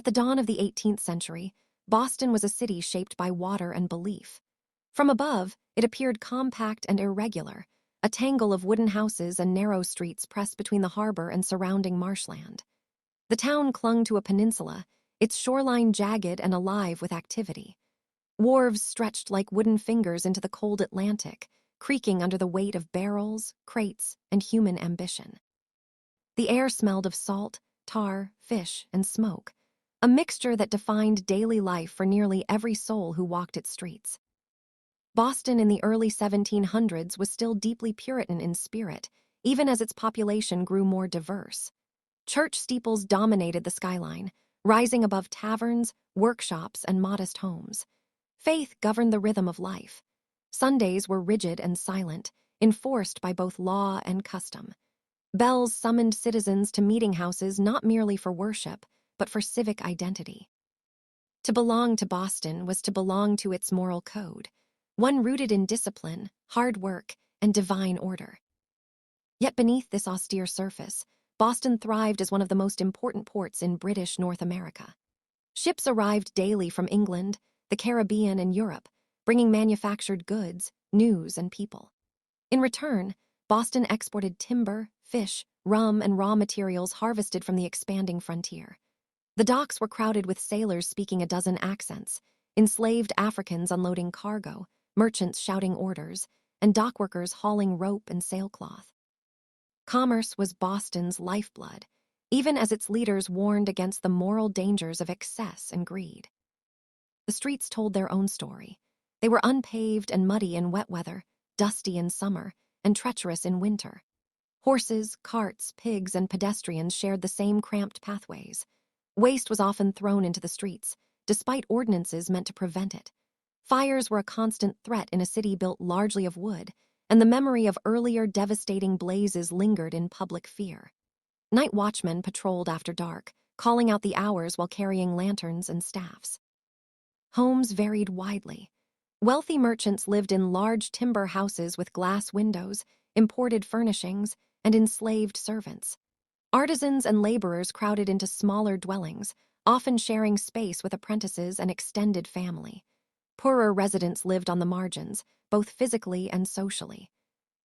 the dawn of the 18th century, Boston was a city shaped by water and belief. From above, it appeared compact and irregular, a tangle of wooden houses and narrow streets pressed between the harbor and surrounding marshland. The town clung to a peninsula, its shoreline jagged and alive with activity. Wharves stretched like wooden fingers into the cold Atlantic, creaking under the weight of barrels, crates, and human ambition. The air smelled of salt, tar, fish, and smoke, a mixture that defined daily life for nearly every soul who walked its streets. Boston in the early 1700s was still deeply Puritan in spirit, even as its population grew more diverse. Church steeples dominated the skyline, rising above taverns, workshops, and modest homes. Faith governed the rhythm of life. Sundays were rigid and silent, enforced by both law and custom. Bells summoned citizens to meeting houses not merely for worship, but for civic identity. To belong to Boston was to belong to its moral code, one rooted in discipline, hard work, and divine order. Yet beneath this austere surface, Boston thrived as one of the most important ports in British North America. Ships arrived daily from England, the Caribbean, and Europe, bringing manufactured goods, news, and people. In return, Boston exported timber, fish, rum, and raw materials harvested from the expanding frontier. The docks were crowded with sailors speaking a dozen accents, enslaved Africans unloading cargo, merchants shouting orders, and dockworkers hauling rope and sailcloth. Commerce was Boston's lifeblood, even as its leaders warned against the moral dangers of excess and greed. The streets told their own story. They were unpaved and muddy in wet weather, dusty in summer, and treacherous in winter. Horses, carts, pigs, and pedestrians shared the same cramped pathways. Waste was often thrown into the streets, despite ordinances meant to prevent it. Fires were a constant threat in a city built largely of wood, and the memory of earlier devastating blazes lingered in public fear. Night watchmen patrolled after dark, calling out the hours while carrying lanterns and staffs. Homes varied widely. Wealthy merchants lived in large timber houses with glass windows, imported furnishings, and enslaved servants. Artisans and laborers crowded into smaller dwellings, often sharing space with apprentices and extended family. Poorer residents lived on the margins, both physically and socially.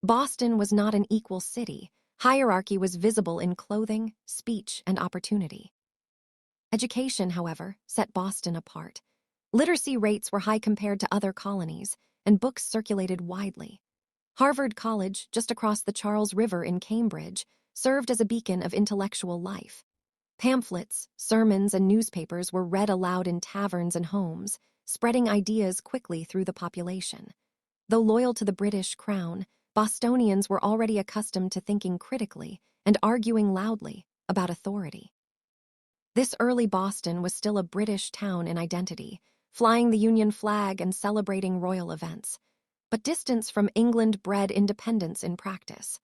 Boston was not an equal city. Hierarchy was visible in clothing, speech, and opportunity. Education, however, set Boston apart. Literacy rates were high compared to other colonies, and books circulated widely. Harvard College, just across the Charles River in Cambridge, served as a beacon of intellectual life. Pamphlets, sermons, and newspapers were read aloud in taverns and homes, spreading ideas quickly through the population. Though loyal to the British crown, Bostonians were already accustomed to thinking critically and arguing loudly about authority. This early Boston was still a British town in identity, flying the Union flag and celebrating royal events, but distance from England-bred independence in practice.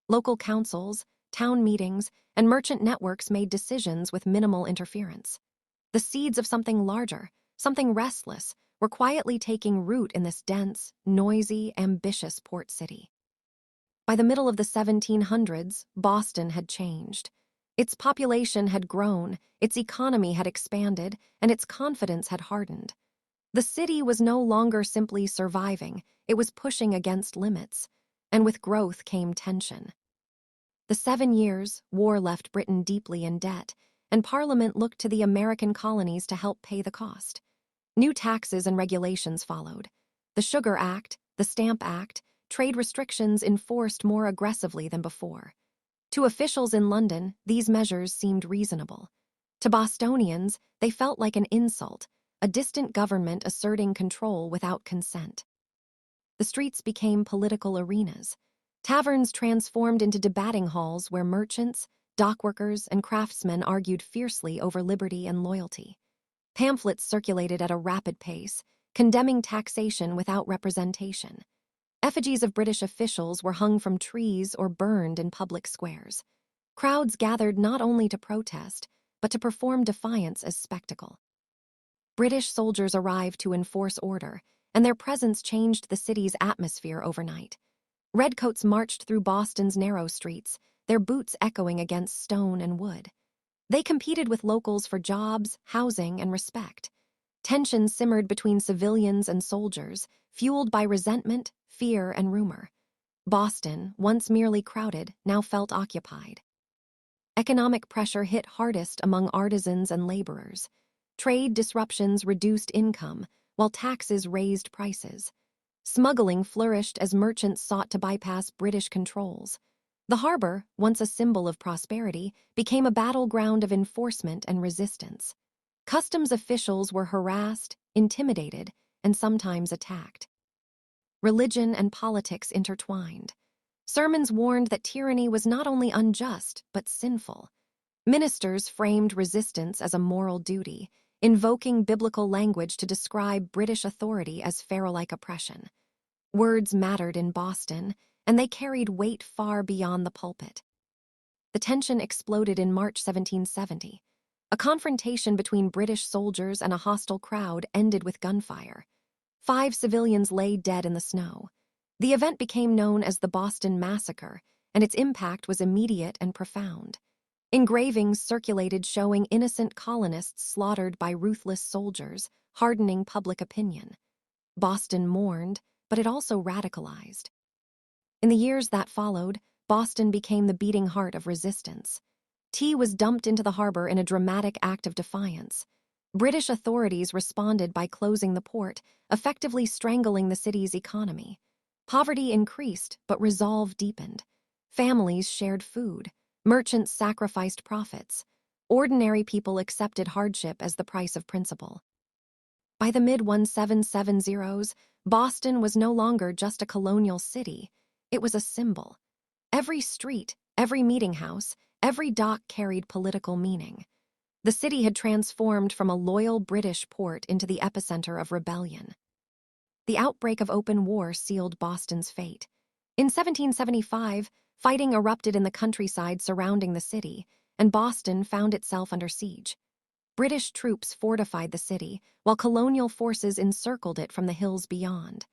Local councils, town meetings, and merchant networks made decisions with minimal interference. The seeds of something larger, something restless, were quietly taking root in this dense, noisy, ambitious port city. By the middle of the 1700s, Boston had changed. Its population had grown, its economy had expanded, and its confidence had hardened. The city was no longer simply surviving, it was pushing against limits, and with growth came tension. The 7 Years' War left Britain deeply in debt, and Parliament looked to the American colonies to help pay the cost. New taxes and regulations followed. The Sugar Act, the Stamp Act, trade restrictions enforced more aggressively than before. To officials in London, these measures seemed reasonable. To Bostonians, they felt like an insult, a distant government asserting control without consent. The streets became political arenas. Taverns transformed into debating halls where merchants, dockworkers, and craftsmen argued fiercely over liberty and loyalty. Pamphlets circulated at a rapid pace, condemning taxation without representation. Effigies of British officials were hung from trees or burned in public squares. Crowds gathered not only to protest, but to perform defiance as spectacle. British soldiers arrived to enforce order, and their presence changed the city's atmosphere overnight. Redcoats marched through Boston's narrow streets, their boots echoing against stone and wood. They competed with locals for jobs, housing, and respect. Tensions simmered between civilians and soldiers, fueled by resentment, fear, and rumor. Boston, once merely crowded, now felt occupied. Economic pressure hit hardest among artisans and laborers. Trade disruptions reduced income, while taxes raised prices. Smuggling flourished as merchants sought to bypass British controls. The harbor, once a symbol of prosperity, became a battleground of enforcement and resistance. Customs officials were harassed, intimidated, and sometimes attacked. Religion and politics intertwined. Sermons warned that tyranny was not only unjust, but sinful. Ministers framed resistance as a moral duty, invoking biblical language to describe British authority as Pharaoh-like oppression. Words mattered in Boston, and they carried weight far beyond the pulpit. The tension exploded in March 1770. A confrontation between British soldiers and a hostile crowd ended with gunfire. 5 civilians lay dead in the snow. The event became known as the Boston Massacre, and its impact was immediate and profound. Engravings circulated showing innocent colonists slaughtered by ruthless soldiers, hardening public opinion. Boston mourned, but it also radicalized. In the years that followed, Boston became the beating heart of resistance. Tea was dumped into the harbor in a dramatic act of defiance. British authorities responded by closing the port, effectively strangling the city's economy. Poverty increased, but resolve deepened. Families shared food. Merchants sacrificed profits. Ordinary people accepted hardship as the price of principle. By the mid-1770s, Boston was no longer just a colonial city. It was a symbol. Every street, every meeting house, every dock carried political meaning. The city had transformed from a loyal British port into the epicenter of rebellion. The outbreak of open war sealed Boston's fate. In 1775, fighting erupted in the countryside surrounding the city, and Boston found itself under siege. British troops fortified the city, while colonial forces encircled it from the hills beyond.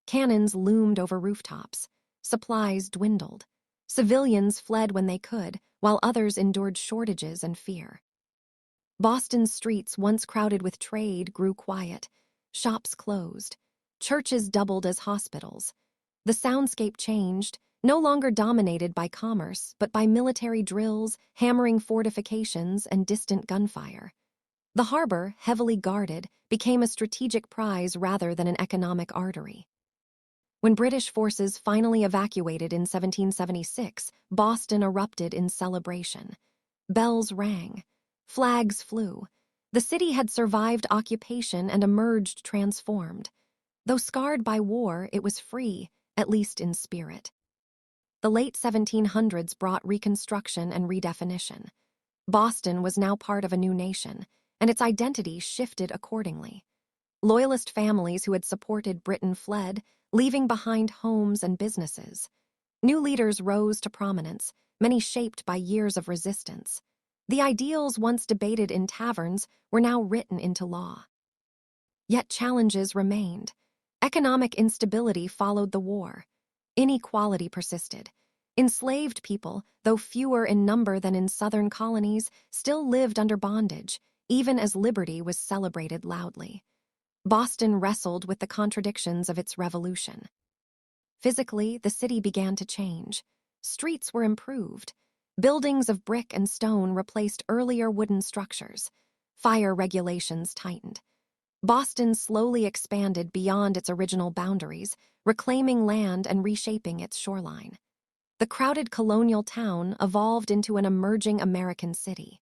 Cannons loomed over rooftops. Supplies dwindled. Civilians fled when they could, while others endured shortages and fear. Boston's streets, once crowded with trade, grew quiet. Shops closed. Churches doubled as hospitals. The soundscape changed, no longer dominated by commerce, but by military drills, hammering fortifications, and distant gunfire. The harbor, heavily guarded, became a strategic prize rather than an economic artery. When British forces finally evacuated in 1776, Boston erupted in celebration. Bells rang. Flags flew. The city had survived occupation and emerged transformed. Though scarred by war, it was free, at least in spirit. The late 1700s brought Reconstruction and redefinition. Boston was now part of a new nation, and its identity shifted accordingly. Loyalist families who had supported Britain fled, leaving behind homes and businesses. New leaders rose to prominence, many shaped by years of resistance. The ideals once debated in taverns were now written into law. Yet challenges remained. Economic instability followed the war. Inequality persisted. Enslaved people, though fewer in number than in southern colonies, still lived under bondage, even as liberty was celebrated loudly. Boston wrestled with the contradictions of its revolution. Physically, the city began to change. Streets were improved. Buildings of brick and stone replaced earlier wooden structures. Fire regulations tightened. Boston slowly expanded beyond its original boundaries, reclaiming land and reshaping its shoreline. The crowded colonial town evolved into an emerging American city.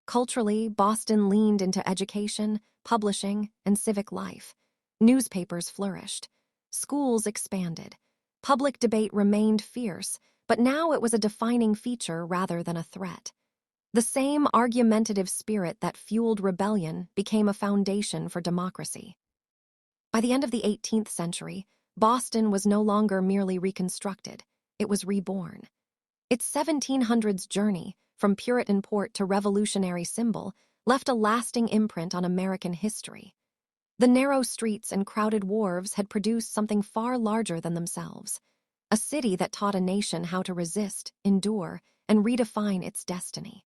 Culturally, Boston leaned into education, publishing, and civic life. Newspapers flourished. Schools expanded. Public debate remained fierce, but now it was a defining feature rather than a threat. The same argumentative spirit that fueled rebellion became a foundation for democracy. By the end of the 18th century, Boston was no longer merely reconstructed, it was reborn. Its 1700s journey, from Puritan port to revolutionary symbol, left a lasting imprint on American history. The narrow streets and crowded wharves had produced something far larger than themselves, a city that taught a nation how to resist, endure, and redefine its destiny.